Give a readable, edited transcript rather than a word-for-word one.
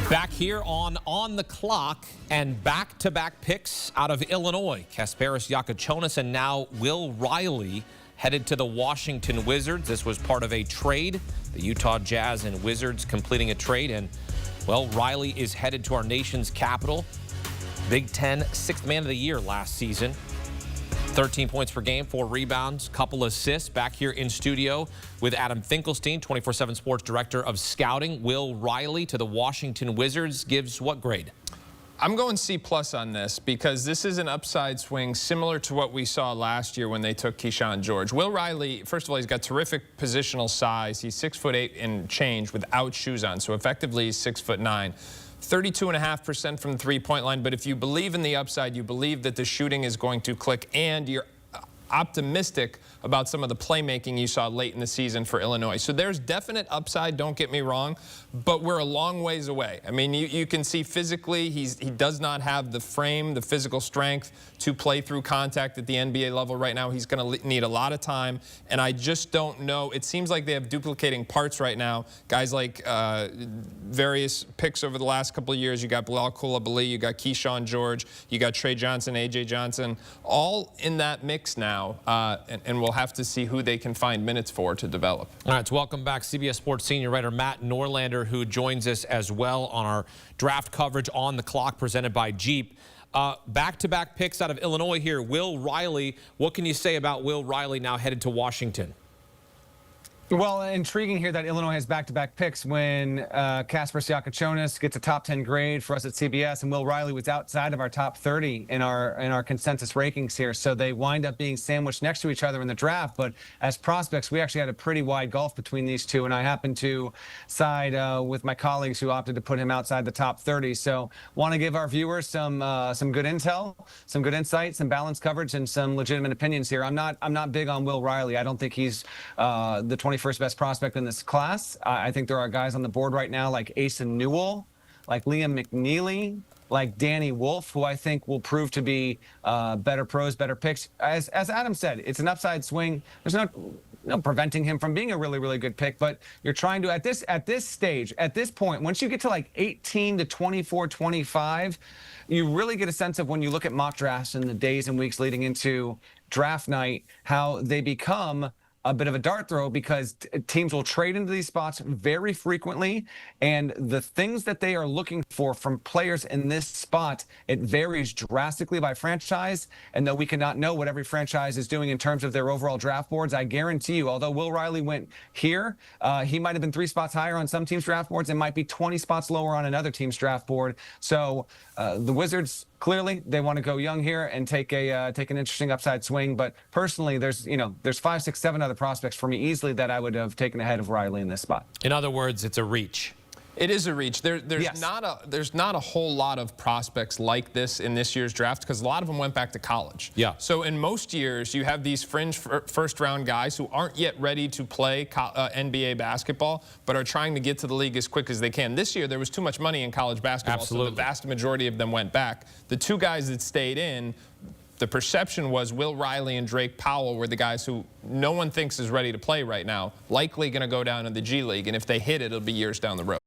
Back here on the clock and back-to-back picks out of Illinois. Kasparis Yakachonis and now Will Riley headed to the Washington Wizards. This was part of a trade. The Utah Jazz and Wizards completing a trade. And, well, Riley is headed to our nation's capital. Big Ten sixth man of the year last season. 13 points per game, 4 rebounds, couple assists. Back here in studio with Adam Finkelstein, 24/7 Sports Director of Scouting. Will Riley to the Washington Wizards gives what grade? I'm going C+ on this because this is an upside swing similar to what we saw last year when they took Keyshawn George. Will Riley, first of all, he's got terrific positional size. He's 6'8" and change without shoes on, so effectively he's 6'9". 32.5% from the three-point line, but if you believe in the upside, you believe that the shooting is going to click, and you're optimistic about some of the playmaking you saw late in the season for Illinois. So there's definite upside, don't get me wrong, but we're a long ways away. I mean, you can see physically he does not have the frame, the physical strength to play through contact at the NBA level right now. He's going to need a lot of time, and I just don't know. It seems like they have duplicating parts right now. Guys like various picks over the last couple of years. You got Bilal Coulibaly, you got Keyshawn George, you got Trey Johnson, A.J. Johnson, all in that mix now, and we'll have to see who they can find minutes for to develop. All right, so welcome back CBS Sports senior writer Matt Norlander, who joins us as well on our draft coverage on the clock presented by Jeep. Back-to-back picks out of Illinois here. Will Riley, what can you say about Will Riley now headed to Washington? Well, intriguing here that Illinois has back-to-back picks when Kasparis Yakachonis gets a top 10 grade for us at CBS, and Will Riley was outside of our top 30 in our consensus rankings here. So they wind up being sandwiched next to each other in the draft. But as prospects, we actually had a pretty wide gulf between these two, and I happen to side with my colleagues who opted to put him outside the top 30. So want to give our viewers some good intel, some good insight, some balanced coverage, and some legitimate opinions here. I'm not big on Will Riley. I don't think he's the 21st best prospect in this class. I think there are guys on the board right now like Asen Newell, like Liam McNeely, like Danny Wolf, who I think will prove to be better pros, better picks. As Adam said, it's an upside swing. There's no preventing him from being a really, really good pick, but you're trying to, at this stage, at this point, once you get to like 18 to 24, 25, you really get a sense of when you look at mock drafts in the days and weeks leading into draft night, how they become a bit of a dart throw because teams will trade into these spots very frequently, and the things that they are looking for from players in this spot, it varies drastically by franchise. And though we cannot know what every franchise is doing in terms of their overall draft boards, I guarantee you, although Will Riley went here, he might have been 3 spots higher on some teams' draft boards and might be 20 spots lower on another team's draft board. So the Wizards, clearly, they want to go young here and take an interesting upside swing. But personally, there's 5, 6, 7 other prospects for me easily that I would have taken ahead of Riley in this spot. In other words, it's a reach. It is a reach. There's Yes. not a whole lot of prospects like this in this year's draft because a lot of them went back to college. Yeah. So in most years, you have these fringe first-round guys who aren't yet ready to play NBA basketball, but are trying to get to the league as quick as they can. This year, there was too much money in college basketball, Absolutely. so the vast majority of them went back. The 2 guys that stayed in, the perception was Will Riley and Drake Powell were the guys who no one thinks is ready to play right now, likely going to go down in the G League, and if they hit it, it'll be years down the road.